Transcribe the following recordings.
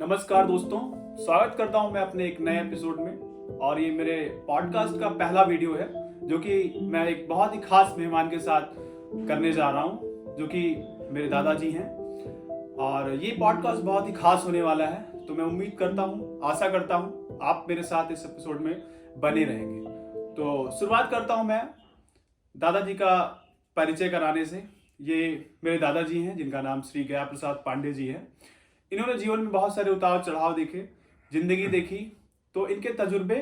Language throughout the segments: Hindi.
नमस्कार दोस्तों, स्वागत करता हूं मैं अपने एक नए एपिसोड में। और ये मेरे पॉडकास्ट का पहला वीडियो है जो कि मैं एक बहुत ही खास मेहमान के साथ करने जा रहा हूं, जो कि मेरे दादाजी हैं। और ये पॉडकास्ट बहुत ही खास होने वाला है, तो मैं उम्मीद करता हूं, आशा करता हूं आप मेरे साथ इस एपिसोड में बने रहेंगे। तो शुरुआत करता हूं मैं दादाजी का परिचय कराने से। ये मेरे दादाजी हैं जिनका नाम श्री गया प्रसाद पांडे जी है। इन्होंने जीवन में बहुत सारे उतार चढ़ाव देखे, जिंदगी देखी, तो इनके तजुर्बे,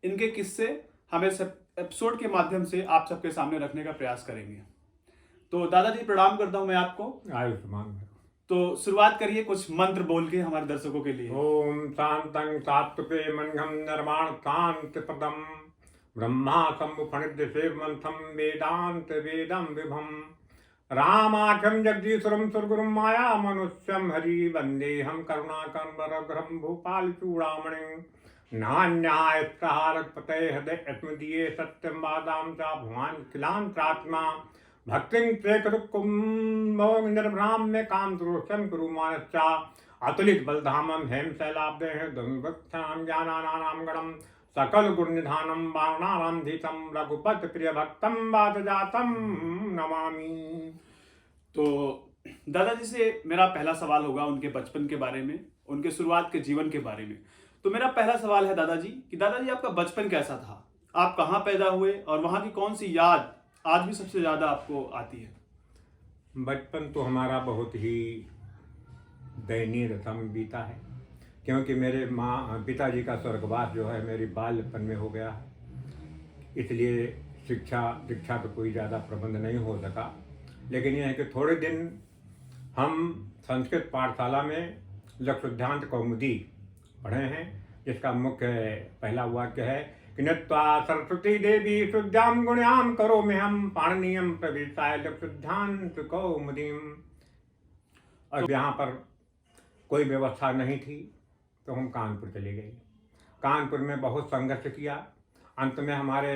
इनके किस्से हम इस एपिसोड के माध्यम से आप सबके सामने रखने का प्रयास करेंगे। तो दादाजी प्रणाम करता हूं मैं आपको। आयुष्मान। तो शुरुआत करिए कुछ मंत्र बोल के हमारे दर्शकों के लिए। ओम शांतं सात्विके मंगम निर्माण शांति पदम ब्रह्मा समुपनिध सेवंथम वेदांत वेदम विभम रामाख्यम जगदीश्वरम सुरगुरुम माया मनुष्यम हरि वंदे हम करुणाकरं वरग्रहं भूपाल चूड़ामणि नान्याय सहारक पते हृदय अस्मदीये सत्यम वादाम चा भगवान किलांत्रात्मा भक्तिं प्रेकरुकुम्भोग निर्भ्राम्य काम दुरोषम कुरु मानश्चा अतुलित बलधामम हेम शैलाब्दे दुर्गच्छाम ज्ञानानाम गणम सकल गुण निधानम वारणाराम धीतम रघुपत प्रिय भक्तम वातजातम नमामि। तो दादाजी से मेरा पहला सवाल होगा उनके बचपन के बारे में, उनके शुरुआत के जीवन के बारे में। तो मेरा पहला सवाल है दादाजी कि दादाजी आपका बचपन कैसा था? आप कहाँ पैदा हुए और वहाँ की कौन सी याद आज भी सबसे ज्यादा आपको आती है? बचपन तो हमारा बहुत ही दयनीय दशा में बीता है, क्योंकि मेरे पिताजी का स्वर्गवास जो है मेरी बाल्यपन में हो गया है। इसलिए शिक्षा दीक्षा तो कोई ज़्यादा प्रबंध नहीं हो सका। लेकिन यह है कि थोड़े दिन हम संस्कृत पाठशाला में लक्ष्योद्धांत कौमुदी पढ़े हैं, जिसका मुख्य पहला वाक्य है कि नत्वा सरस्वती देवी शुद्धाम गुण्याम करो में हम पाणनीयम प्रवेशाय लक्ष्योद्धांत कौमुदीम। और यहाँ पर कोई व्यवस्था नहीं थी तो हम कानपुर चले गए। कानपुर में बहुत संघर्ष किया। अंत में हमारे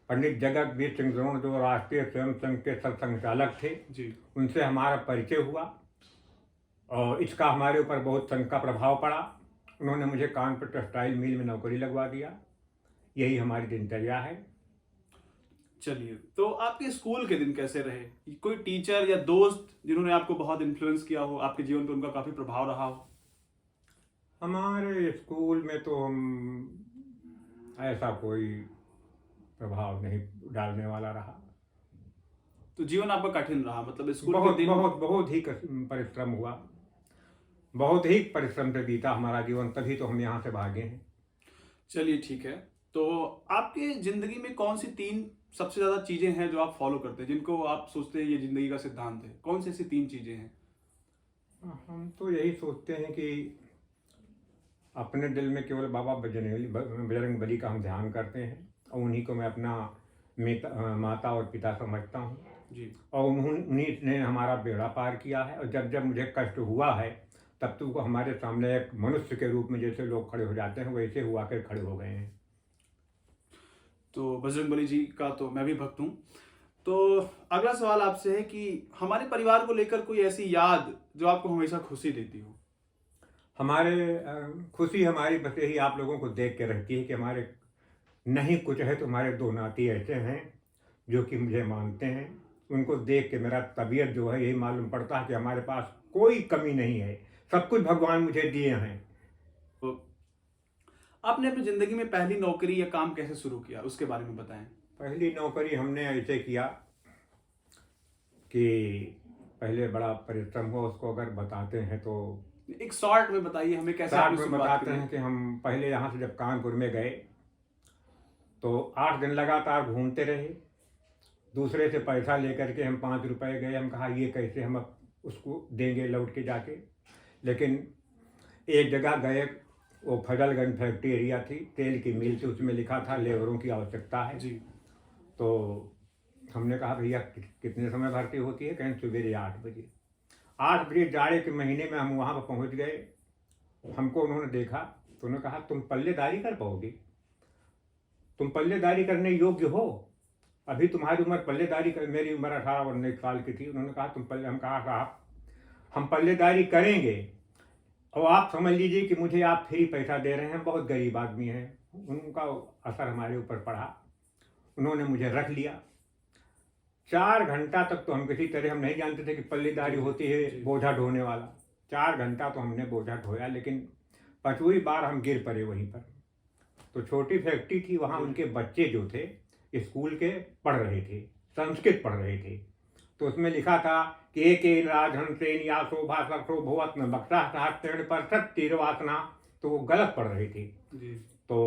पंडित जगतवीर सिंह द्रोण जो राष्ट्रीय स्वयं संघ के सरसंघचालक थे जी, उनसे हमारा परिचय हुआ और इसका हमारे ऊपर बहुत संघ का प्रभाव पड़ा। उन्होंने मुझे कानपुर टेक्सटाइल मिल में नौकरी लगवा दिया। यही हमारी दिनचर्या है। चलिए, तो आपके स्कूल के दिन कैसे रहे? कोई टीचर या दोस्त जिन्होंने आपको बहुत इन्फ्लुएंस किया हो, आपके जीवन पर उनका काफी प्रभाव रहा हो? हमारे स्कूल में तो हम ऐसा कोई प्रभाव नहीं डालने वाला रहा। तो जीवन आपका कठिन रहा, मतलब स्कूल के बहुत दिन? बहुत ही परिश्रम हुआ। बहुत ही परिश्रम से बीता हमारा जीवन, तभी तो हम यहाँ से भागे हैं। चलिए ठीक है। तो आपके जिंदगी में कौन सी तीन सबसे ज्यादा चीजें हैं जो आप फॉलो करते हैं, जिनको आप सोचते हैं ये जिंदगी का सिद्धांत है? कौन सी ऐसी तीन चीजें हैं? हम तो यही सोचते हैं कि अपने दिल में केवल बाबा बजरंग बली का हम ध्यान करते हैं और उन्हीं को मैं अपना माता और पिता समझता हूँ जी। और उन्हीं ने हमारा बेड़ा पार किया है। और जब जब मुझे कष्ट हुआ है तब तो वो हमारे सामने एक मनुष्य के रूप में जैसे लोग खड़े हो जाते हैं वैसे हुआ कर खड़े हो गए हैं। तो बजरंगबली जी का तो मैं भी भक्त हूँ। तो अगला सवाल आपसे है कि हमारे परिवार को लेकर कोई ऐसी याद जो आपको हमेशा खुशी देती हो? खुशी हमारी बस यही आप लोगों को देख के रहती है कि हमारे नहीं कुछ है तो हमारे दो नाती ऐसे हैं जो कि मुझे मानते हैं। उनको देख के मेरा तबीयत जो है यही मालूम पड़ता है कि हमारे पास कोई कमी नहीं है, सब कुछ भगवान मुझे दिए हैं। तो आपने अपनी जिंदगी में पहली नौकरी या काम कैसे शुरू किया, उसके बारे में बताएं। पहली नौकरी हमने ऐसे किया कि पहले बड़ा परिश्रम हुआ, उसको अगर बताते हैं तो एक शॉर्ट में बताइए हमें कैसे साथ आपने में शुरुआत बताते करी। हैं कि हम पहले यहाँ से जब कानपुर में गए तो 8 दिन लगातार घूमते रहे। दूसरे से पैसा लेकर के हम 5 रुपए गए। हम कहा ये कैसे हम अब उसको देंगे लौट के जाके। लेकिन एक जगह गए, वो फजलगंज फैक्ट्री एरिया थी, तेल की मिल थी, उसमें लिखा था लेबरों की आवश्यकता है जी। तो हमने कहा भैया कितने समय भर्ती होती है? कहें सवेरे 8 बजे। 8 बजे जाड़े के महीने में हम वहाँ पर पहुँच गए। हमको उन्होंने देखा तो उन्होंने कहा तुम पल्लेदारी कर पाओगे? तुम पल्लेदारी करने योग्य हो? अभी तुम्हारी उम्र पल्लेदारी कर, मेरी उम्र 18-19 साल की थी। उन्होंने कहा तुम पल्ले, हम कहा साहब हम पल्लेदारी करेंगे और आप समझ लीजिए कि मुझे आप फ्री पैसा दे रहे हैं, बहुत गरीब आदमी हैं, उनका असर हमारे ऊपर पड़ा। उन्होंने मुझे रख लिया 4 घंटा तक। तो हम किसी तरह, हम नहीं जानते थे कि पल्लीदारी होती है बोझा ढोने वाला। 4 घंटा तो हमने बोझा ढोया, लेकिन 5वीं बार हम गिर पड़े वहीं पर। तो छोटी फैक्ट्री थी, वहाँ उनके बच्चे जो थे स्कूल के पढ़ रहे थे, संस्कृत पढ़ रहे थे। तो उसमें लिखा था कि एक राजहंसेन या शोभा सखो भुवत्न बक्सा सहस्त्रेण परसत तीरवासना। तो वो गलत पढ़ रहे थे। तो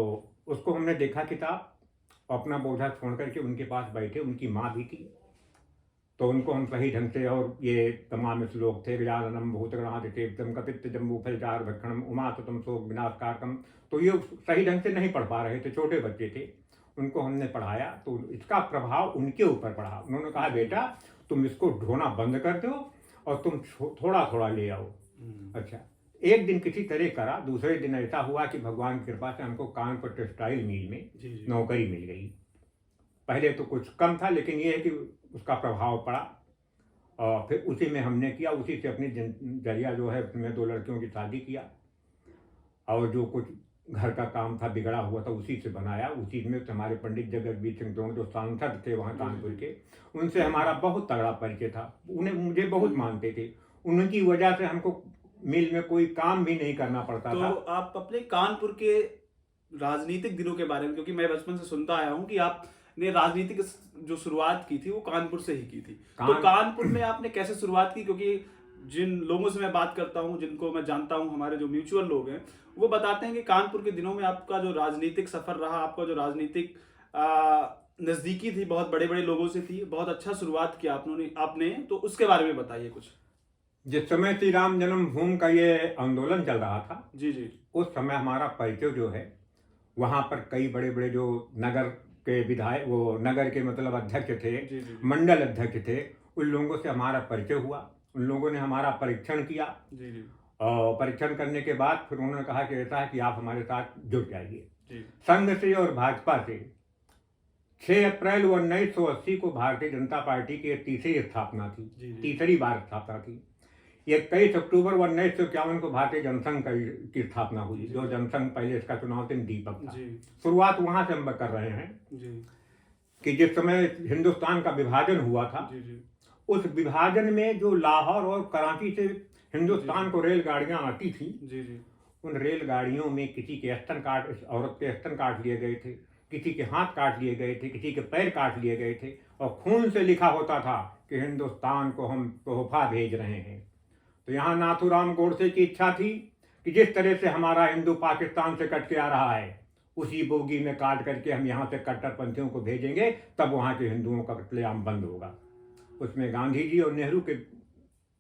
उसको हमने देखा किताब, अपना बोझा छोड़ करके उनके पास बैठे, उनकी माँ भी थी। तो उनको हम सही ढंग से, और ये तमाम श्लोक थे, गजाननम भूतगणादितेव्यम कपित्त जम्बूफलचार भक्षणम उमासुतम शोक विनाशकारकम। तो ये सही ढंग से नहीं पढ़ पा रहे थे, छोटे बच्चे थे। उनको हमने पढ़ाया तो इसका प्रभाव उनके ऊपर पड़ा। उन्होंने कहा बेटा तुम इसको ढोना बंद कर दो और तुम थोड़ा थोड़ा ले आओ। अच्छा, एक दिन किसी तरह करा, दूसरे दिन ऐसा हुआ कि भगवान की कृपा से हमको कानपुर टेक्सटाइल मिल में नौकरी मिल गई। पहले तो कुछ कम था, लेकिन ये है कि उसका प्रभाव पड़ा। और फिर उसी में हमने किया, उसी से अपनी जरिया जो है उसमें 2 लड़कियों की शादी किया। और जो कुछ घर का काम था बिगड़ा हुआ था उसी से बनाया। उसी में हमारे पंडित जगतबीर सिंह द्रोण जो सांसद थे वहाँ कानपुर के, उनसे हमारा बहुत तगड़ा परिचय था। उन्हें मुझे बहुत मानते थे। उनकी वजह से हमको मिल में कोई काम भी नहीं करना पड़ता था। तो आप अपने कानपुर के राजनीतिक दिनों के बारे में, क्योंकि मैं बचपन से सुनता आया हूँ कि आपने राजनीतिक जो शुरुआत की थी वो कानपुर से ही की थी। तो कानपुर में आपने कैसे शुरुआत की? क्योंकि जिन लोगों से मैं बात करता हूँ, जिनको मैं जानता हूँ, हमारे जो म्यूचुअल लोग हैं, वो बताते हैं कि कानपुर के दिनों में आपका जो राजनीतिक सफर रहा, आपका जो राजनीतिक नजदीकी थी, बहुत बड़े बड़े लोगों से थी, बहुत अच्छा शुरुआत किया आपने। तो उसके बारे में बताइए कुछ। जिस समय श्री राम जन्मभूमि का ये आंदोलन चल रहा था, जी, उस समय हमारा परिचय जो है, वहाँ पर कई बड़े बड़े जो नगर के विधायक, वो नगर के मतलब अध्यक्ष थे, मंडल अध्यक्ष थे, उन लोगों से हमारा परिचय हुआ। उन लोगों ने हमारा परीक्षण किया। और परीक्षण करने के बाद फिर उन्होंने कहा कि ऐसा है कि आप हमारे साथ जुड़ जाइए। संघ से और भाजपा से 6 अप्रैल 1980 को भारतीय जनता पार्टी की तीसरी स्थापना थी, तीसरी बार स्थापना थी। 21 अक्टूबर 1951 को भारतीय जनसंघ की स्थापना हुई, जो जनसंघ पहले इसका चुनाव थे दीपक था। शुरुआत वहां से हम कर रहे हैं कि जिस समय हिंदुस्तान का विभाजन हुआ था, उस विभाजन में जो लाहौर और कराची से हिंदुस्तान को रेलगाड़ियां आती थी, उन रेलगाड़ियों में किसी के स्तन काट, औरत के स्तन काट लिए गए थे, किसी के हाथ काट लिए गए थे, किसी के पैर काट लिए गए थे, और खून से लिखा होता था कि हिंदुस्तान को हम तोहफा भेज रहे हैं। तो यहाँ नाथूराम गोडसे की इच्छा थी कि जिस तरह से हमारा हिंदू पाकिस्तान से कट के आ रहा है, उसी बोगी में काट करके हम यहाँ से कट्टरपंथियों को भेजेंगे, तब वहाँ के हिंदुओं का कत्लेआम बंद होगा। उसमें गांधी जी और नेहरू के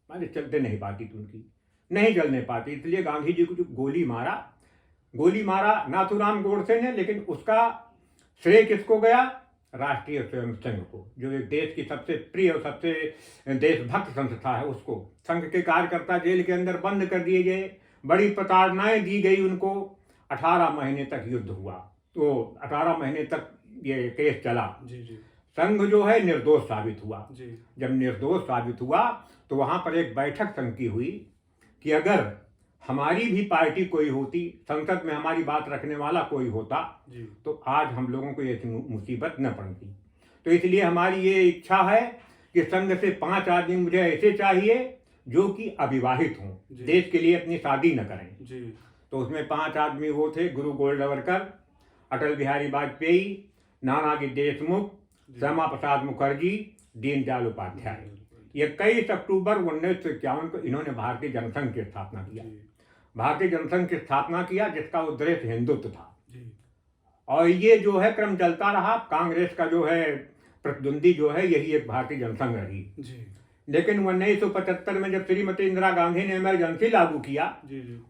मारे चलते नहीं पाती थी, उनकी नहीं चलने पाती, इसलिए गांधी जी को जो गोली मारा नाथूराम गोडसे ने। लेकिन उसका श्रेय किसको गया? राष्ट्रीय स्वयं संघ को, जो एक देश की सबसे प्रिय और सबसे देशभक्त संस्था है, उसको। संघ के कार्यकर्ता जेल के अंदर बंद कर दिए गए, बड़ी प्रताड़नाएं दी गई उनको। 18 महीने तक युद्ध हुआ, तो 18 महीने तक ये केस चला। संघ जो है निर्दोष साबित हुआ। जब निर्दोष साबित हुआ तो वहां पर एक बैठक संघ की हुई कि अगर हमारी भी पार्टी कोई होती, संसद में हमारी बात रखने वाला कोई होता, तो आज हम लोगों को ये मुसीबत न पड़ती। तो इसलिए हमारी ये इच्छा है कि संघ से 5 आदमी मुझे ऐसे चाहिए जो कि अविवाहित हों, देश के लिए अपनी शादी न करें। तो उसमें 5 आदमी वो थे: गुरु गोल्वलकर, अटल बिहारी वाजपेयी, नानाजी देशमुख, श्यामा प्रसाद मुखर्जी, दीनदयाल उपाध्याय। 21 अक्टूबर 1951 को इन्होंने भारतीय जनसंघ की स्थापना किया। भारतीय जनसंघ की स्थापना किया, जिसका उद्देश्य हिंदुत्व था। और ये जो है क्रम चलता रहा। कांग्रेस का जो है प्रतिद्वंदी जो है, यही एक भारतीय जनसंघ रही। लेकिन 1975 में जब श्रीमती इंदिरा गांधी ने इमरजेंसी लागू किया,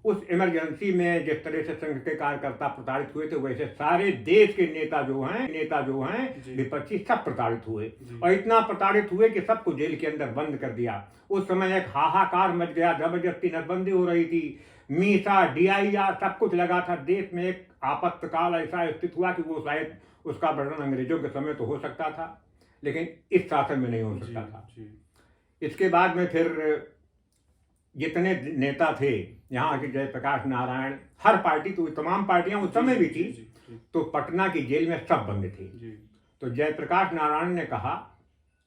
उस इमरजेंसी में जिस तरह से संघ के कार्यकर्ता प्रताड़ित हुए थे, वैसे सारे देश के नेता जो हैं विपक्षी सब प्रताड़ित हुए। और इतना प्रताड़ित हुए कि सबको जेल के अंदर बंद कर दिया। उस समय एक हाहाकार मच गया, जबरदस्ती नसबंदी हो रही थी, मीसा DIR सब कुछ लगा था। देश में एक आपातकाल ऐसा स्थित हुआ कि वो शायद उसका वर्णन अंग्रेजों के समय तो हो सकता था, लेकिन इस शासन में नहीं हो सकता था। इसके बाद में फिर जितने नेता थे यहाँ के, जयप्रकाश नारायण, हर पार्टी, तो तमाम पार्टियां उस समय भी थी, तो पटना की जेल में सब बंद थे। तो जयप्रकाश नारायण ने कहा,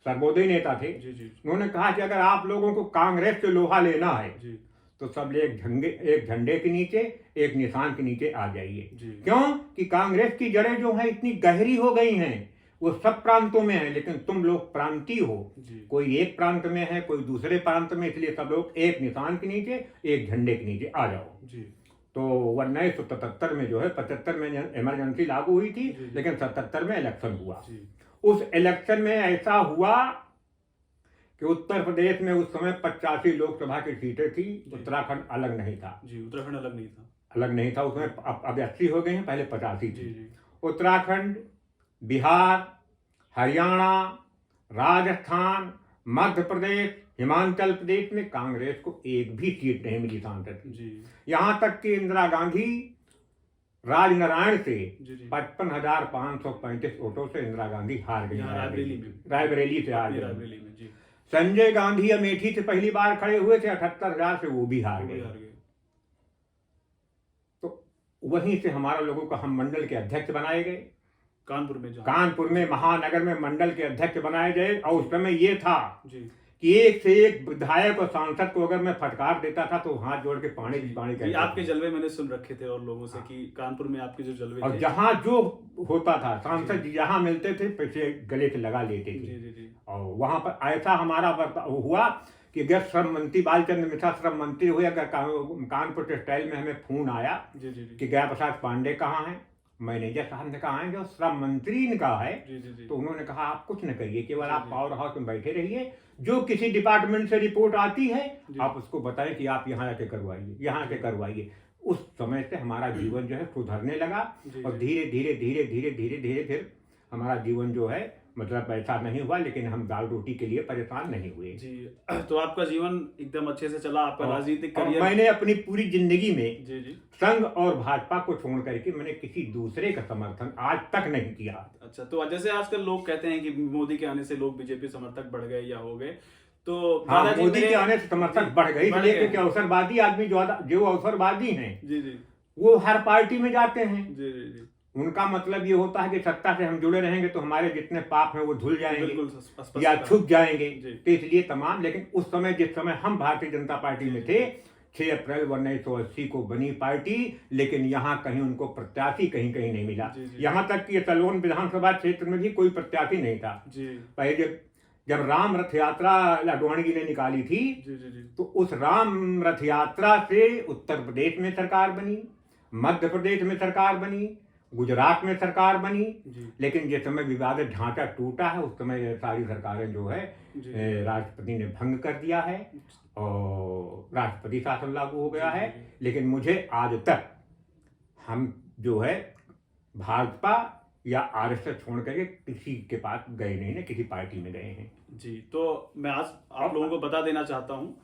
सर्वोदय नेता थे, उन्होंने कहा कि अगर आप लोगों को कांग्रेस से लोहा लेना है तो सब एक झंडे के नीचे, एक निशान के नीचे आ जाइए। क्यों कि कांग्रेस की जड़ें जो है इतनी गहरी हो गई हैं, वो सब प्रांतों में है, लेकिन तुम लोग प्रांतीय हो, कोई एक प्रांत में है, कोई दूसरे प्रांत में, इसलिए सब लोग एक निशान के नीचे, एक झंडे के नीचे आ जाओ। तो 1977 में जो है, 75 में इमरजेंसी लागू हुई थी, लेकिन 77 में इलेक्शन हुआ। उस इलेक्शन में ऐसा हुआ कि उत्तर प्रदेश में उस समय 85 लोकसभा की सीटें थी, उत्तराखंड अलग नहीं था। उत्तराखंड अलग नहीं था उसमें अब 80 हो गए हैं, पहले 85 थी। उत्तराखंड, बिहार, हरियाणा, राजस्थान, मध्य प्रदेश, हिमाचल प्रदेश में कांग्रेस को एक भी सीट नहीं मिली सांसद की। यहां तक कि इंदिरा गांधी राजनारायण से 55,535 वोटों से इंदिरा गांधी हार गई, रायबरेली से हार गई। संजय गांधी अमेठी से पहली बार खड़े हुए थे, 78,000 से वो भी हार गए। तो वहीं से हमारा लोगों को, हम मंडल के अध्यक्ष बनाए गए, कानपुर में महानगर में मंडल के अध्यक्ष बनाए गए। और उस समय ये था कि एक से एक विधायक और सांसद को अगर मैं फटकार देता था तो हाथ जोड़ के पानी कहते। आपके जलवे मैंने सुन रखे थे और लोगों से कि कानपुर में आपके जो जलवे और जहाँ जो होता था, सांसद जहाँ मिलते थे पैसे गले से लगा लेते थे। और वहां पर ऐसा हमारा बर्ताव हुआ कि अगर श्रम मंत्री बालचंद्र मिश्रा श्रम मंत्री हुए, अगर कानपुर टेक्सटाइल में हमें फोन आया कि गया प्रसाद पांडे कहाँ है, मैनेजर साहब ने कहा है जो श्रम मंत्री ने कहा है, तो उन्होंने कहा आप कुछ न करिए, केवल आप पावर हाउस में बैठे रहिए, जो किसी डिपार्टमेंट से रिपोर्ट आती है आप उसको बताएं कि आप यहाँ आके करवाइए, यहाँ आके करवाइए। उस समय से हमारा जीवन जो है सुधरने लगा और धीरे धीरे धीरे धीरे धीरे धीरे फिर हमारा जीवन जो है, मतलब ऐसा नहीं हुआ, लेकिन हम दाल रोटी के लिए परेशान नहीं हुए। जी, तो आपका जीवन एकदम अच्छे से चला, आपका राजनीतिक करियर। मैंने अपनी पूरी जिंदगी में संघ और भाजपा को छोड़ करके मैंने किसी दूसरे का समर्थन आज तक नहीं किया। अच्छा, तो जैसे आजकल लोग कहते हैं कि मोदी के आने से लोग बीजेपी समर्थक बढ़ गए या हो गए, तो हाँ, मोदी के आने से समर्थक बढ़ गई, क्योंकि अवसरवादी आदमी जो अवसरवादी हैं वो हर पार्टी में जाते हैं। उनका मतलब ये होता है कि सत्ता से हम जुड़े रहेंगे तो हमारे जितने पाप हैं वो धुल जाएंगे या छुप जाएंगे, तो इसलिए तमाम। लेकिन उस समय, जिस समय हम भारतीय जनता पार्टी में थे, 6 अप्रैल 1980 को बनी पार्टी, लेकिन यहाँ कहीं उनको प्रत्याशी कहीं नहीं मिला। यहाँ तक कि सलोन विधानसभा क्षेत्र में भी कोई प्रत्याशी नहीं था। पहले जब राम रथ यात्रा अडवाणी जी ने निकाली थी, तो उस राम रथ यात्रा से उत्तर प्रदेश में सरकार बनी, मध्य प्रदेश में सरकार बनी, गुजरात में सरकार बनी, लेकिन जिस समय विवादित ढांचा टूटा है उस समय सारी सरकारें जो है राष्ट्रपति ने भंग कर दिया है और राष्ट्रपति शासन लागू हो गया है। लेकिन मुझे आज तक हम जो है भाजपा या आरएसएस छोड़ करके किसी के पास गए नहीं, किसी पार्टी में गए हैं। जी, तो मैं आज आप लोगों को बता देना चाहता हूँ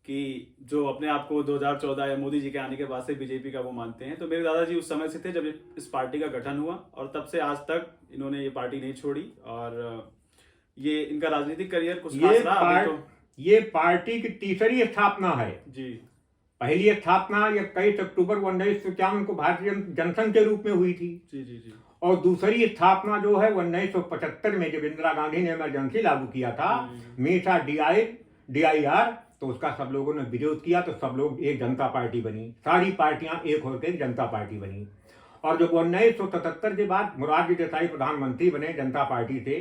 कि जो अपने आप को 2014 या मोदी जी के आने के बाद से बीजेपी का वो मानते हैं, तो मेरे दादाजी उस समय से थे जब इस पार्टी का गठन हुआ, और तब से आज तक इन्होंने ये पार्टी नहीं छोड़ी, और ये इनका राजनीतिक करियर कुछ खास रहा। ये पार्टी की तीसरी स्थापना है। जी, पहली स्थापना 21 अक्टूबर 1951 को भारतीय जनसंघ के रूप में हुई थी। जी। और दूसरी स्थापना जो है 1975 में जब इंदिरा गांधी ने इमरजेंसी लागू किया था, मीठा DIR, तो उसका सब लोगों ने विरोध किया, तो सब लोग एक जनता पार्टी बनी, सारी पार्टियां एक होकर एक जनता पार्टी बनी। और जब 1977 के बाद मोरारजी देसाई प्रधानमंत्री बने जनता पार्टी से,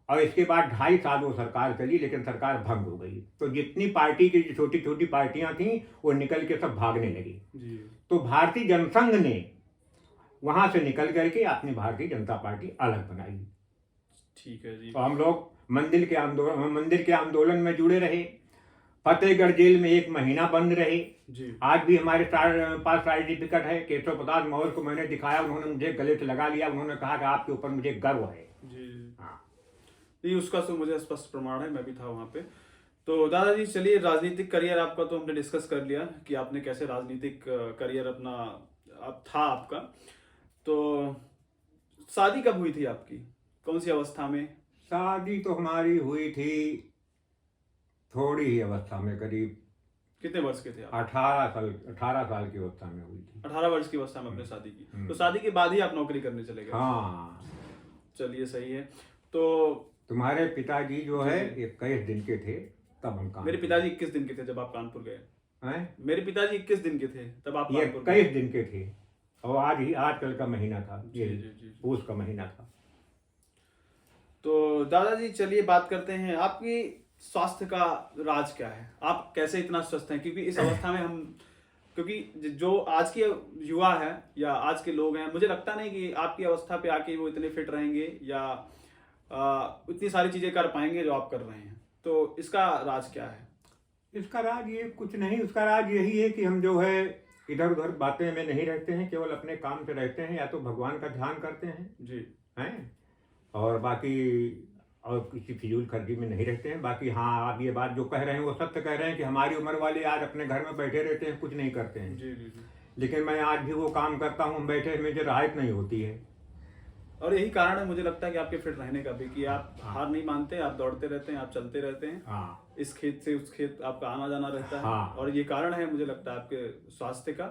और इसके बाद 2.5 साल वो सरकार चली, लेकिन सरकार भंग हो गई। तो जितनी पार्टी की छोटी छोटी पार्टियां थी वो निकल के सब भागने लगी। तो भारतीय जनसंघ ने वहां से निकल करके अपनी भारतीय जनता पार्टी अलग बनाई। ठीक है जी। तो हम लोग मंदिर के आंदोलन में जुड़े रहे, फतेहगढ़ जेल में 1 महीना बंद रहे। आज भी हमारे पास सर्टिफिकेट है। केशव प्रसाद मौर्य को मैंने दिखाया, उन्होंने मुझे गले से लगा लिया, उन्होंने कहा कि आपके ऊपर मुझे गर्व है। हाँ, ये उसका तो मुझे स्पष्ट प्रमाण है, मैं भी था वहाँ पे। तो दादाजी, चलिए, राजनीतिक करियर आपका तो हमने डिस्कस कर लिया कि आपने कैसे राजनीतिक करियर अपना था आपका। तो शादी कब हुई थी आपकी, कौन सी अवस्था में? शादी तो हमारी हुई थी थोड़ी ही अवस्था में, करीब कितने वर्ष के थे आप? 18 साल की अवस्था में हुई थी। 18 वर्ष की अवस्था में अपने शादी की। तो शादी के बाद ही आप नौकरी करने चले गए? हाँ। चलिए सही है। तो तुम्हारे पिताजी जो है 21 दिन के थे तब हम मेरे पिताजी 21 दिन के थे जब आप कानपुर गए हैं। मेरे पिताजी 21 दिन के थे तब आप ये कानपुर गए? 21 दिन के थे और आजकल का महीना था, ये जी। पूस का महीना था। तो दादाजी चलिए बात करते हैं आपकी स्वास्थ्य का राज क्या है, आप कैसे इतना स्वस्थ हैं? क्योंकि इस अवस्था में क्योंकि जो आज की युवा है या आज के लोग हैं, मुझे लगता नहीं कि आपकी अवस्था पे आके वो इतने फिट रहेंगे या इतनी सारी चीजें कर पाएंगे जो आप कर रहे हैं। तो इसका राज क्या है? इसका राज ये कुछ नहीं, उसका राज यही है कि हम जो है इधर उधर बातें में नहीं रहते हैं, केवल अपने काम पे रहते हैं, या तो भगवान का ध्यान करते हैं जी हैं, और बाकी और किसी फिजूल खर्ची में नहीं रहते हैं। बाकी हाँ, आप ये बात जो कह रहे हैं वो सत्य कह रहे हैं कि हमारी उम्र वाले आज अपने घर में बैठे रहते हैं, कुछ नहीं करते हैं। जी। लेकिन मैं आज भी वो काम करता हूँ, बैठे मुझे राहत नहीं होती है। और यही कारण है मुझे लगता है कि आपके फिट रहने का भी, कि आप हार नहीं मानते, आप दौड़ते रहते हैं, आप चलते रहते हैं। हाँ। इस खेत से उस खेत आपका आना जाना रहता है। हाँ। और ये कारण है मुझे लगता है आपके स्वास्थ्य का।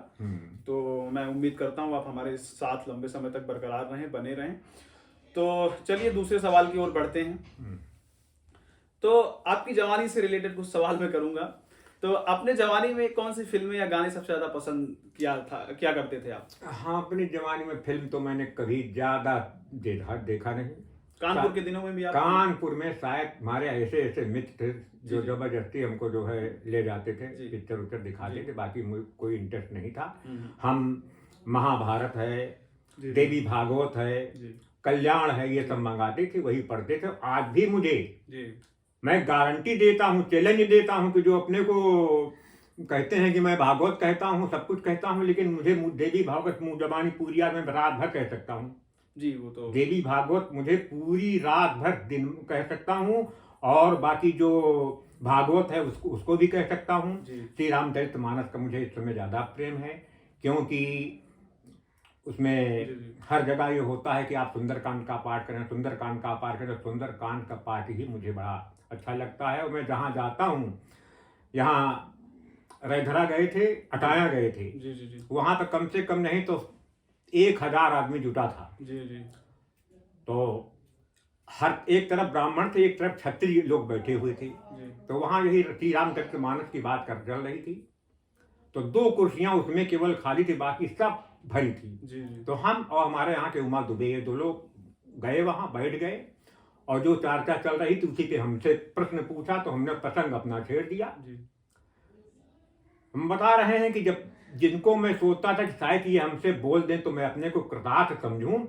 तो मैं उम्मीद करता हूँ आप हमारे साथ लंबे समय तक बरकरार रहें, बने रहें। तो चलिए दूसरे सवाल की ओर बढ़ते हैं। तो आपकी जवानी से रिलेटेड कुछ सवाल मैं करूंगा। तो अपने जवानी में कौन सी फिल्में या गाने सबसे ज्यादा पसंद क्या करते थे आप? हाँ, अपनी जवानी में फिल्म तो मैंने कभी ज्यादा देखा नहीं। कानपुर के दिनों में भी आप? कानपुर में शायद हमारे ऐसे मित्र थे जो जबरदस्ती हमको जो है ले जाते थे, पिक्चर उच्चर दिखाते थे, बाकी मुझे कोई इंटरेस्ट नहीं था। हम महाभारत है, देवी भागवत है, कल्याण है, ये सब मंगाते थे, वही पढ़ते थे। आज भी मैं गारंटी देता हूँ, चैलेंज देता हूँ कि जो अपने को कहते हैं कि मैं भागवत कहता हूँ, सब कुछ कहता हूँ, लेकिन मुझे देवी भागवत मुँह जबानी पूरी रात में रात भर कह सकता हूँ जी। वो तो देवी भागवत मुझे पूरी रात भर दिन कह सकता हूँ, और बाकी जो भागवत है उसको भी कह सकता हूँ। श्री रामचरितमानस का मुझे इस समय ज़्यादा प्रेम है, क्योंकि उसमें हर जगह ये होता है कि आप सुंदरकांड का पाठ करें, सुंदरकांड का पाठ करें। सुंदरकांड का पाठ ही मुझे बड़ा अच्छा लगता है। और मैं जहाँ जाता हूँ, यहाँ रैधरा गए थे, अटाया गए थे, वहाँ पर कम से कम नहीं तो 1000 आदमी जुटा था। तो हर एक तरफ ब्राह्मण थे, एक तरफ क्षत्रिय लोग बैठे हुए थे। तो वहाँ यही श्री रामचरितमानस की बात चल रही थी। तो 2 कुर्सियाँ उसमें केवल खाली थी, बाकी सब भरी थी। तो हम और हमारे यहाँ के उमा दुबे, ये 2 लोग गए, वहाँ बैठ गए, और जो चर्चा चल रही थी उसी पे हमसे प्रश्न पूछा, तो हमने प्रसंग अपना छेड़ दिया। हम बता रहे हैं कि जब जिनको मैं सोचता था कि शायद ये हमसे बोल दें तो मैं अपने को कृतार्थ समझूं,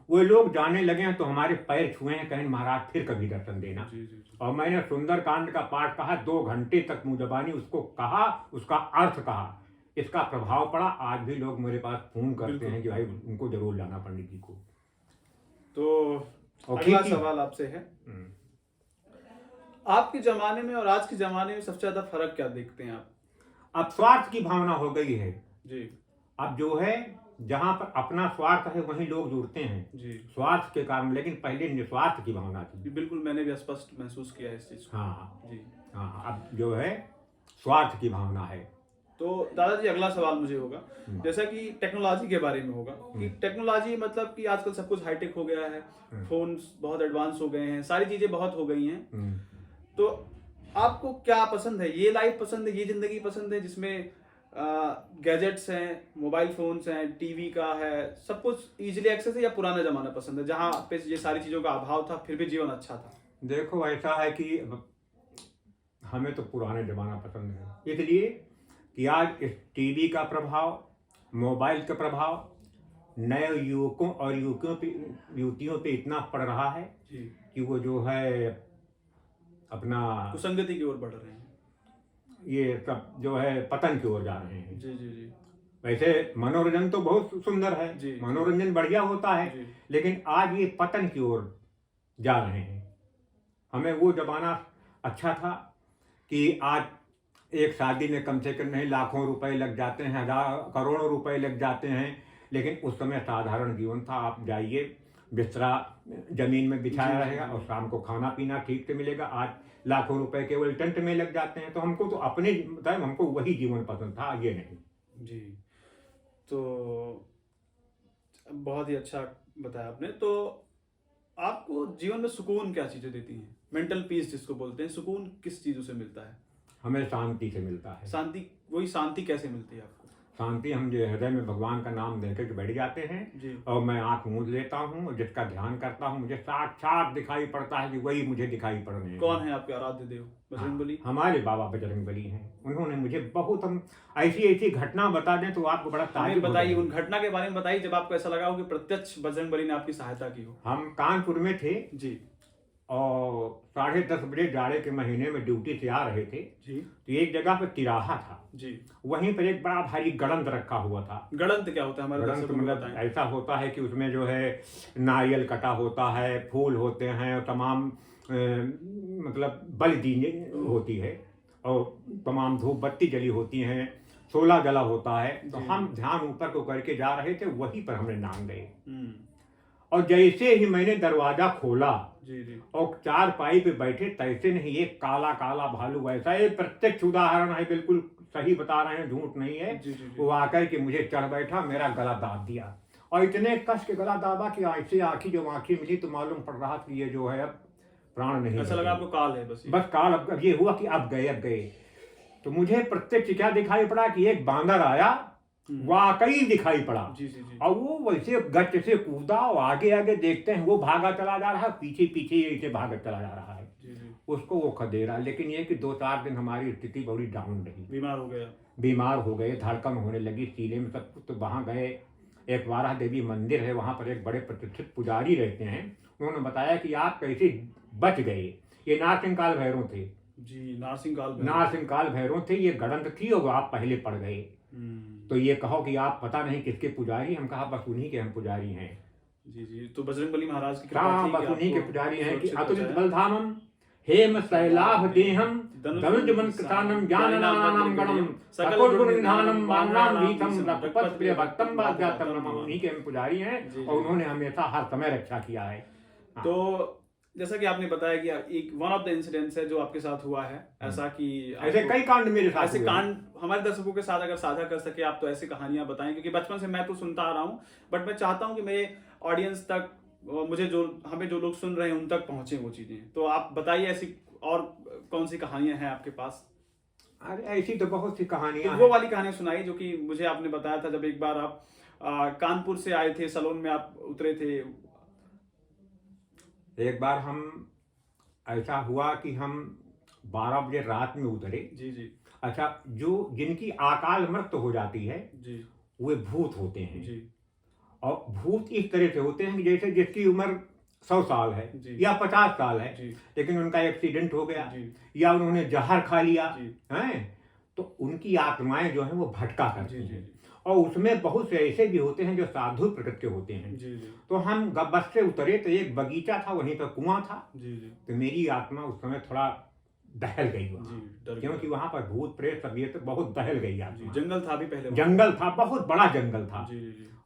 वो लोग जाने लगे हैं, तो हमारे पैर छुए हैं, कहें महाराज फिर कभी दर्शन देना। और मैंने सुंदरकांड का पाठ कहा, 2 घंटे तक मुँह जबानी उसको कहा, उसका अर्थ कहा। इसका प्रभाव पड़ा। आज भी लोग मेरे पास फोन करते हैं कि भाई उनको जरूर लाना पंडित जी को। तो अगला सवाल आपसे है, आपके जमाने में और आज के जमाने में सबसे ज्यादा फर्क क्या देखते हैं आप? अब स्वार्थ की भावना हो गई है जी। अब जो है जहाँ पर अपना स्वार्थ है वहीं लोग जुड़ते हैं जी, स्वार्थ के कारण, लेकिन पहले निस्वार्थ की भावना थी। बिल्कुल, मैंने भी स्पष्ट महसूस किया है इस चीज को। हाँ जी हाँ, अब जो है स्वार्थ की भावना है। तो दादाजी अगला सवाल मुझे होगा, जैसा कि टेक्नोलॉजी के बारे में होगा, कि टेक्नोलॉजी मतलब कि आजकल सब कुछ हाईटेक हो गया है, फोन्स बहुत एडवांस हो गए हैं, सारी चीजें बहुत हो गई हैं। तो आपको क्या पसंद है? ये लाइफ पसंद है, ये जिंदगी पसंद है जिसमें गैजेट्स हैं, मोबाइल फोन्स हैं, टीवी का है, सब कुछ इजीली एक्सेस है, या पुराना जमाना पसंद है जहाँ पे ये सारी चीजों का अभाव था फिर भी जीवन अच्छा था? देखो, ऐसा है कि हमें तो पुराने जमाना पसंद है, इसलिए कि आज इस टीवी का प्रभाव, मोबाइल का प्रभाव नए युवकों और युवतियों पे इतना पड़ रहा है कि वो जो है अपना कुसंगति की ओर बढ़ रहे हैं, ये सब जो है पतन की ओर जा रहे हैं। जी जी जी। वैसे मनोरंजन तो बहुत सुंदर है, मनोरंजन बढ़िया होता है, लेकिन आज ये पतन की ओर जा रहे हैं। हमें वो जमाना अच्छा था कि आज एक शादी में कम से कम नहीं लाखों रुपए लग जाते हैं, 1000 करोड़ों रुपए लग जाते हैं, लेकिन उस समय साधारण जीवन था। आप जाइए बिस्तरा जमीन में बिछाया रहेगा और शाम को खाना पीना ठीक से मिलेगा। आज लाखों रुपए केवल टेंट में लग जाते हैं। तो हमको तो अपने टाइम हमको वही जीवन पसंद था, ये नहीं। जी, तो बहुत ही अच्छा बताया आपने। तो आपको जीवन में सुकून क्या चीजें देती हैं? मेंटल पीस जिसको बोलते हैं, सुकून किस चीजों से मिलता है? हमें शांति से मिलता है। शांति, वही शांति कैसे मिलती है आपको? शांति, हम जो हृदय में भगवान का नाम लेकर के बैठ जाते हैं जी। और मैं आंख मूंद लेता हूँ और जिसका ध्यान करता हूँ मुझे साक्षात दिखाई पड़ता है कि वही मुझे दिखाई पड़ रहे हैं। कौन है आपके आराध्य देव? बजरंगबली? हमारे बाबा बजरंगबली हैं। उन्होंने मुझे बहुत, हम ऐसी घटना बता दें तो आपको बड़ा ताज्जुब बताइए, उन घटना के बारे में बताइए जब आपको ऐसा लगा हो कि प्रत्यक्ष बजरंगबली ने आपकी सहायता की हो। हम कानपुर में थे जी। और 10:30 बजे जाड़े के महीने में ड्यूटी से आ रहे थे जी। तो एक जगह पर तिराहा था जी। वहीं पर एक बड़ा भारी गड़ंत रखा हुआ था। गड़ंत क्या होता है? हमारे गड़ंत मतलब ऐसा होता है कि उसमें जो है नारियल कटा होता है, फूल होते हैं और तमाम मतलब बलि दी होती है और तमाम धूप बत्ती जली होती हैं, 16 जला होता है। तो हम ध्यान ऊपर को करके जा रहे थे, वहीं पर हमने नाम गए। और जैसे ही मैंने दरवाजा खोला जी। और 4 पाई पे बैठे, तैसे नहीं एक काला काला भालू, वैसा ये प्रत्यक्ष उदाहरण है, बिल्कुल सही बता रहे हैं, झूठ नहीं है। जी। वो आकर के मुझे चढ़ बैठा, मेरा गला दाब दिया और इतने कस के गला दाबा कि ऐसे आंखी जब आंखी मिली तो मालूम पड़ रहा कि ये जो है अब प्राण नहीं। ऐसा लगा आपको काल है? बस काल। अब ये हुआ कि अब गए। तो मुझे प्रत्यक्ष क्या दिखाई पड़ा कि एक बांदर आया, वाकई दिखाई पड़ा। जी। और वो वैसे गच से कूदा और आगे देखते हैं वो भागा चला जा रहा है, पीछे ऐसे भागा चला जा रहा है। जी। उसको वो खदेड़ा। लेकिन ये कि 2-4 दिन हमारी स्थिति बड़ी डाउन रही। बीमार हो गए, धड़कन होने लगी सीने में सब कुछ। तो वहाँ गए, एक वाराह देवी मंदिर है, वहाँ पर एक बड़े प्रतिष्ठित पुजारी रहते हैं। उन्होंने बताया कि आप कैसे बच गए। ये नारसिंह काल भैरव थे। जी, नारसिंह काल भैरव थे। ये गड़ंत थी और आप पहले पड़ गए। तो ये कहो कि आप पता नहीं किसके पुजारी। हम कहा बस उन्हीं के हम पुजारी हैं। जी। तो बजरंगबली महाराज की कृपा थी, बस उन्हीं के पुजारी हैं कि अतुलित बलधामम हेम शैलाभ देहम धनुज मन कृतानम ज्ञाननानाम गणम सकल गुण निधानम वामनाम भीतम रघुपत प्रिय भक्तम वाद्यातम नमः। उन्हीं के हम पुजारी हैं और उन्होंने हमेशा हर समय रक्षा किया है। तो जैसा कि आपने बताया कि एक वन ऑफ द इंसिडेंट्स है जो आपके साथ हुआ है, ऐसा कि ऐसे कई कांड मेरे साथ, ऐसे कांड हमारे दर्शकों के साथ अगर साझा कर सके आप तो ऐसी कहानियां बताएं, क्योंकि बचपन से मैं तो सुनता आ रहा हूं, बट मैं चाहता हूं कि मेरे ऑडियंस तक, मुझे हमें जो लोग सुन रहे हैं उन तक पहुंचे वो चीजें। तो आप बताइए ऐसी और कौन सी कहानियां हैं आपके पास? अरे ऐसी तो बहुत सी कहानियां। तो वो वाली कहानियां सुनाई जो कि मुझे आपने बताया था जब एक बार आप कानपुर से आए थे, सलोन में आप उतरे थे। एक बार हम ऐसा हुआ कि हम 12 बजे रात में उतरे। जी। अच्छा, जो जिनकी अकाल मृत्यु हो जाती है जी, वे भूत होते हैं। जी। और भूत इस तरह से होते हैं कि जैसे जिसकी उम्र 100 साल है या 50 साल है, लेकिन उनका एक्सीडेंट हो गया या उन्होंने जहर खा लिया है, तो उनकी आत्माएं जो है वो भटका करती हैं। और उसमें बहुत से ऐसे भी होते हैं जो साधु प्रकृति के होते हैं। तो हम बस से उतरे तो एक बगीचा था, वहीं पर कुआं था। तो मेरी आत्मा उस समय थोड़ा दहल गई वहाँ, क्योंकि वहाँ पर भूत प्रेत सब ये तो बहुत दहल गई आत्मा। जंगल था भी पहले, जंगल था, बहुत बड़ा जंगल था।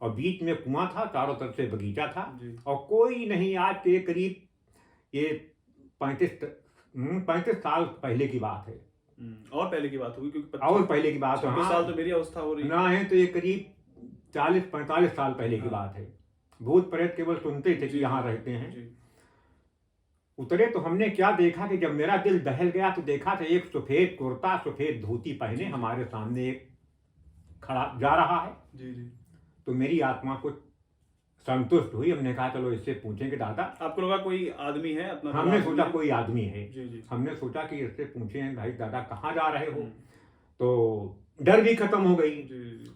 और बीच में कुआं था, चारों तरफ से बगीचा था और कोई नहीं। आज के करीब ये 35 साल पहले की बात है। और पहले की बात होगी, क्योंकि और पहले की बात है। 20 साल तो मेरी अवस्था हो रही ना है, तो ये करीब 40-45 साल पहले की बात है। भूत प्रेत केवल सुनते थे कि यहाँ रहते हैं। उतरे तो हमने क्या देखा कि जब मेरा दिल दहल गया तो देखा था एक सफेद कुर्ता सफेद धोती पहने हमारे सामने एक खड़ा जा रहा है। तो मेरी आत्मा कुछ संतुष्ट हुई। हमने कहा चलो इससे पूछेंगे। दादा, आपको लगा कोई आदमी है अपना? हमने सोचा कोई आदमी है। हमने सोचा कि इससे पूछें, भाई दादा कहाँ जा रहे हो? तो डर भी खत्म हो गई।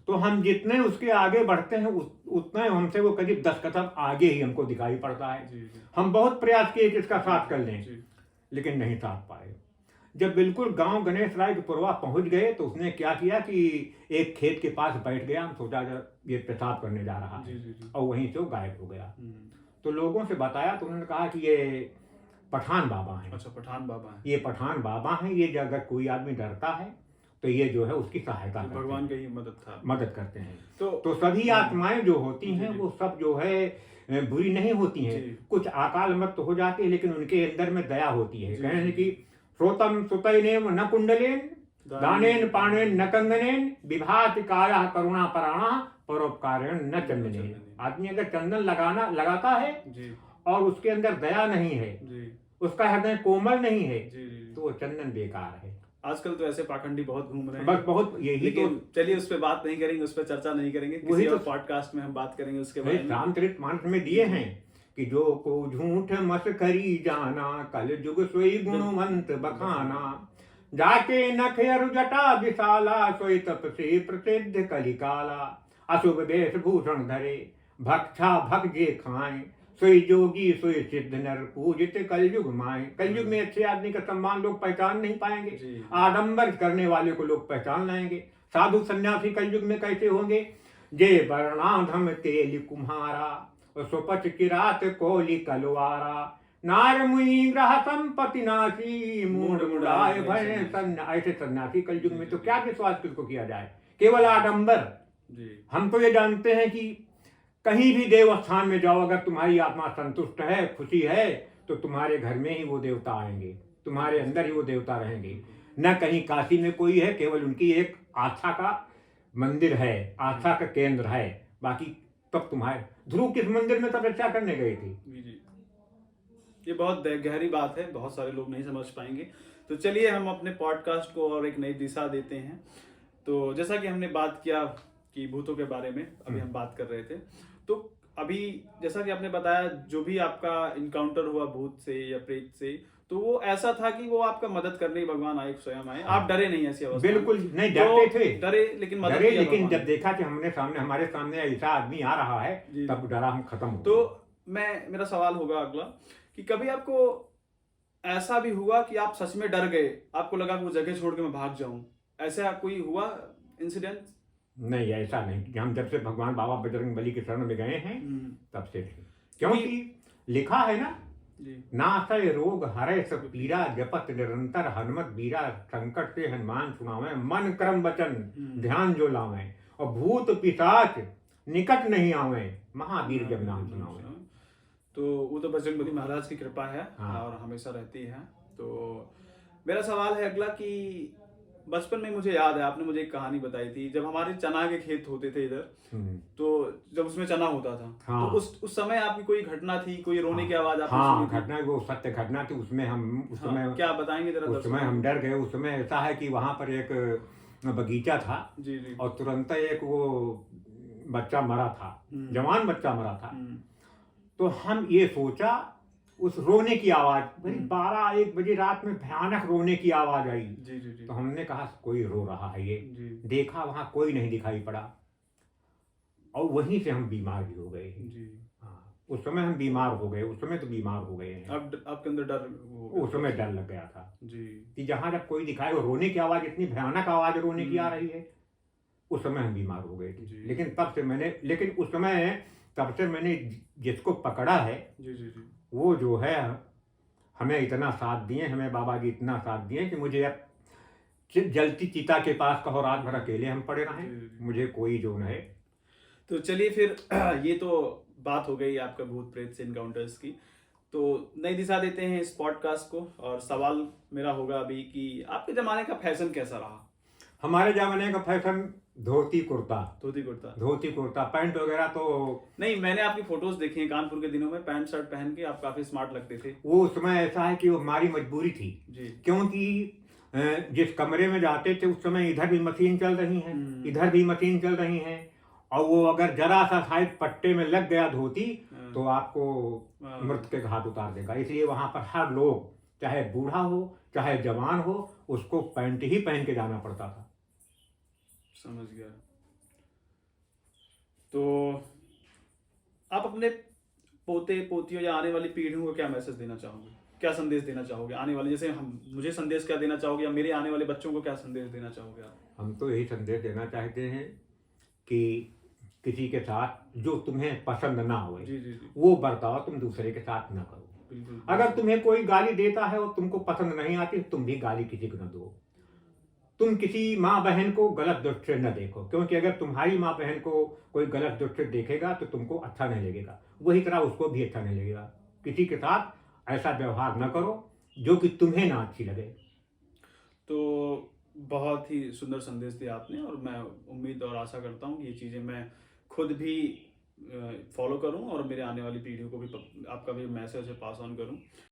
तो हम जितने उसके आगे बढ़ते हैं उतना हमसे वो करीब 10 कदम आगे ही हमको दिखाई पड़ता है। हम बहुत प्रयास किए कि इसका साथ कर लें, लेकिन नहीं साथ पाए। जब बिल्कुल गांव गणेश राय के पुरवा पहुंच गए तो उसने क्या किया कि एक खेत के पास बैठ गया। हम सोचा ये पेशाब करने जा रहा है, और वहीं से वो गायब हो गया। तो लोगों से बताया तो उन्होंने कहा कि ये पठान बाबा हैं। अच्छा, पठान बाबा हैं। ये पठान बाबा हैं। ये अगर कोई आदमी डरता है तो ये जो है उसकी सहायता करते भगवान हैं, का ही मदद था। मदद करते हैं। तो तो सभी आत्माएं जो होती हैं जी। वो सब जो है बुरी नहीं होती हैं। जी। कुछ अकाल मृत्यु हो जाती है, लेकिन उनके अंदर में दया होती है। जी, कहने जी। की श्रोतम सुतैनेम न कुंडलेन दानेन पाणेन न कंगनेन विभाति काया करुणा पराणा परोपकारेण न चंदनेन। आदमी अगर चंदन लगाता है जी और उसके अंदर दया नहीं है, जी उसका हृदय कोमल नहीं है, जी जी। तो वो चंदन बेकार है। आजकल तो ऐसे पाखंडी बहुत घूम रहे हैं, बस बहुत यही तो लेकिन चलिए उस पर बात नहीं करेंगे, उस पर चर्चा नहीं करेंगे, वही किसी तो और पॉडकास्ट में हम बात करेंगे उसके बारे में। रामचरितमानस में दिए हैं कि जो को झूठ मस्करी जाना कल जुग सोई गुणवंत बखाना जाके नखयर जटा विशाला सोई तप से प्रसिद्ध कलिकाला अशुभ वेश भूषण धरे भक्षा भक जे खाए सोई जोगी सोई सिद्ध नर पूजित कलयुग माए। कलयुग में अच्छे आदमी का सम्मान लोग पहचान नहीं पाएंगे, जी। आडंबर करने वाले को लोग पहचान लाएंगे। साधु सन्यासी कलयुग में कैसे होंगे? जे वर्णाधम तेल कुम्हारा सुपच किरात कोली कलवारा नार मुनि ग्रह संपत्ति नाशी मूड मुड़ाए भय ऐसे सन्यासी कलयुग में तो क्या विश्वास किसको किया जाए? केवल आडंबर। जी हम तो ये जानते हैं कि कहीं भी देव स्थान में जाओ, अगर तुम्हारी आत्मा संतुष्ट है, खुशी है, तो तुम्हारे घर में ही वो देवता आएंगे, तुम्हारे अंदर ही वो देवता रहेंगे। न कहीं काशी में कोई है, केवल उनकी एक आस्था का मंदिर है, आस्था का केंद्र है। बाकी तब तुम्हारे ध्रुव किस मंदिर में तपस्या करने गए थे? जी। ये बहुत गहरी बात है, बहुत सारे लोग नहीं समझ पाएंगे। तो चलिए हम अपने पॉडकास्ट को और एक नई दिशा देते हैं। तो जैसा कि हमने बात किया कि भूतों के बारे में अभी हम बात कर रहे थे, तो अभी जैसा कि आपने बताया जो भी आपका इनकाउंटर हुआ भूत से या प्रेत से, तो वो ऐसा था कि वो आपका मदद करने ही भगवान आए, स्वयं आए। आप डरे नहीं ऐसी अवस्था में? बिल्कुल नहीं डरते थे, डरे लेकिन मदद डरे, किया लेकिन भगवान। जब देखा कि हमारे सामने ऐसा आदमी आ रहा है, जी। तब डरा हम खत्म हो तो गए। मेरा सवाल होगा अगला कि कभी आपको ऐसा भी हुआ कि आप सच में डर गए, आपको लगा कि वो जगह छोड़ के मैं भाग जाऊं, ऐसा कोई हुआ इंसिडेंट? नहीं, ऐसा नहीं। हम जब से भगवान बाबा बजरंग बली के शरण में गए हैं तब से थे। क्योंकि लिखा है ना, जी। नासय रोग हरै सब पीरा जपत निरंतर हनुमत बीरा संकट से हनुमान छुड़ावे मन कर्म वचन ध्यान जो लावे और भूत पिशाच निकट नहीं आवे महावीर जब नाम सुनावे। तो वो तो बजरंग बली महाराज की कृपा है। हाँ। और हमेशा रहती है। तो मेरा सवाल है अगला कि बचपन में मुझे याद है आपने मुझे एक कहानी बताई थी, जब हमारे चना के खेत होते थे इधर, तो जब उसमें चना होता था, हाँ। तो उस समय आपकी कोई घटना थी, कोई रोने की आवाज आपने हाँ, सुनी थी? घटना वो सत्य घटना थी। उसमें हम उस समय क्या बताएंगे जरा? उस समय हम डर गए। उस समय ऐसा है कि वहां पर एक बगीचा था जी जी। और तुरंत एक वो बच्चा मरा था, जवान बच्चा मरा था। तो हम ये सोचा, उस रोने की आवाज 12-1 बजे रात में भयानक रोने की आवाज आई। जी जी जी। तो हमने कहा कोई रो रहा है ये। जी। देखा वहां कोई नहीं दिखाई पड़ा और वहीं से हम बीमार भी हो गए। जी। हाँ, उस समय हम बीमार हो गए। उस समय तो बीमार हो गए हैं। अब आपके अंदर डर हो गया? उस समय डर लग गया था जी। कि जहां जब कोई दिखाए और रोने की आवाज, इतनी भयानक आवाज रोने की आ रही है, उस समय हम बीमार हो गए थे। जी। लेकिन उस समय तब से मैंने जिसको पकड़ा है, जी जी जी। वो जो है हमें इतना साथ दिए, हमें बाबा जी इतना साथ दिए कि मुझे अब जलती चिता के पास कहो रात भर अकेले हम पड़े रहे, मुझे कोई जो है। तो चलिए फिर ये तो बात हो गई आपका भूत प्रेत से इनकाउंटर्स की। तो नई दिशा देते हैं इस पॉडकास्ट को, और सवाल मेरा होगा अभी कि आपके जमाने का फैशन कैसा रहा? हमारे जमाने का फैशन धोती कुर्ता, धोती कुर्ता, पैंट वगैरह तो नहीं। मैंने आपकी फोटोज देखी हैं कानपुर के दिनों में, पैंट शर्ट पहन के आप काफी स्मार्ट लगते थे। वो उसमें ऐसा है कि वो हमारी मजबूरी थी जी। क्योंकि जिस कमरे में जाते थे उस समय इधर भी मशीन चल रही है, इधर भी मशीन चल रही है, और वो अगर जरा सा साइड पट्टे में लग गया धोती तो आपको मृत्यु के घाट उतार देगा। इसलिए वहां पर हर लोग, चाहे बूढ़ा हो चाहे जवान हो, उसको पैंट ही पहन के जाना पड़ता था। समझ गया। तो आप अपने पोते पोतियों या आने वाली पीढ़ियों को क्या मैसेज देना चाहोगे, क्या संदेश देना चाहोगे आने वाले, जैसे हम मुझे संदेश क्या देना चाहोगे, या मेरे आने वाले बच्चों को क्या संदेश देना चाहोगे आप? हम तो यही संदेश देना चाहते हैं कि किसी के साथ जो तुम्हें पसंद ना हो वो बर्ताव तुम दूसरे के साथ ना करो। बिल्कुल। अगर तुम्हें कोई गाली देता है और तुमको पसंद नहीं आती, तुम भी गाली किसी को न दो। तुम किसी माँ बहन को गलत दृष्टि से न देखो, क्योंकि अगर तुम्हारी माँ बहन को कोई गलत दृष्टि से देखेगा तो तुमको अच्छा नहीं लगेगा, वही तरह उसको भी अच्छा नहीं लगेगा। किसी के साथ ऐसा व्यवहार न करो जो कि तुम्हें ना अच्छी लगे। तो बहुत ही सुंदर संदेश दिया आपने, और मैं उम्मीद और आशा करता हूँ कि ये चीज़ें मैं खुद भी फॉलो करूँ और मेरे आने वाली पीढ़ियों को भी आपका भी मैसेज पास ऑन करूँ।